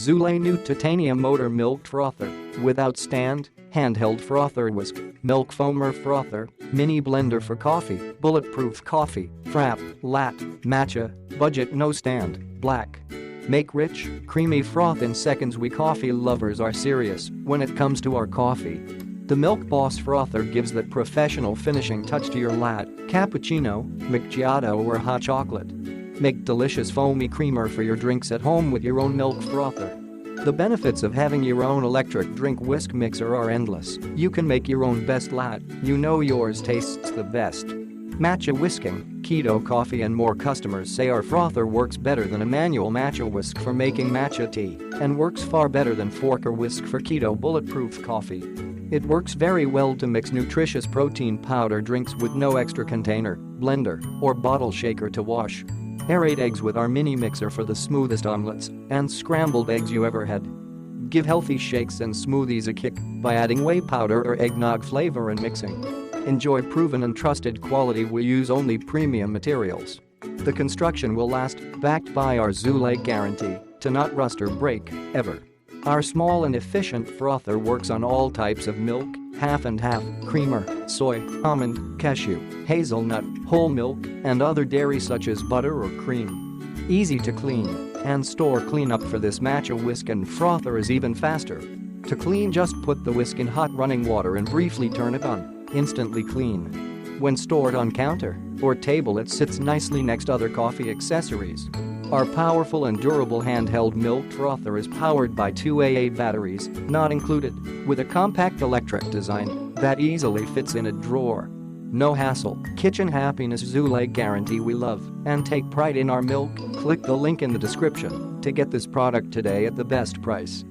Zulay new titanium motor milk frother, without stand, handheld frother whisk, milk foamer frother, mini blender for coffee, bulletproof coffee, Frappe, Latte, matcha, budget no stand, black. Make rich, creamy froth in seconds. We coffee lovers are serious when it comes to our coffee. The Milk Boss Frother gives that professional finishing touch to your latte, cappuccino, macchiato or hot chocolate. Make delicious foamy creamer for your drinks at home with your own milk frother. The benefits of having your own electric drink whisk mixer are endless. You can make your own best latte, you know yours tastes the best. Matcha Whisking, KETO Coffee and More customers say our frother works better than a manual matcha whisk for making matcha tea and works far better than fork or whisk for keto bulletproof coffee. It works very well to mix nutritious protein powder drinks with no extra container, blender, or bottle shaker to wash. Aerate eggs with our mini mixer for the smoothest omelets and scrambled eggs you ever had. Give healthy shakes and smoothies a kick by adding whey powder or eggnog flavor and mixing. Enjoy proven and trusted quality. We use only premium materials. The construction will last, backed by our Zulay guarantee to not rust or break, ever. Our small and efficient frother works on all types of milk, half and half, creamer, soy, almond, cashew, hazelnut, whole milk, and other dairy such as butter or cream. Easy to clean and store. Cleanup for this matcha whisk and frother is even faster. To clean, just put the whisk in hot running water and briefly turn it on. Instantly clean. When stored on counter or table, it sits nicely next other coffee accessories. Our powerful and durable handheld milk frother is powered by 2 AA batteries, not included, with a compact electric design that easily fits in a drawer. No hassle, kitchen happiness. Zulay guarantee. We love and take pride in our milk. Click the link in the description to get this product today at the best price.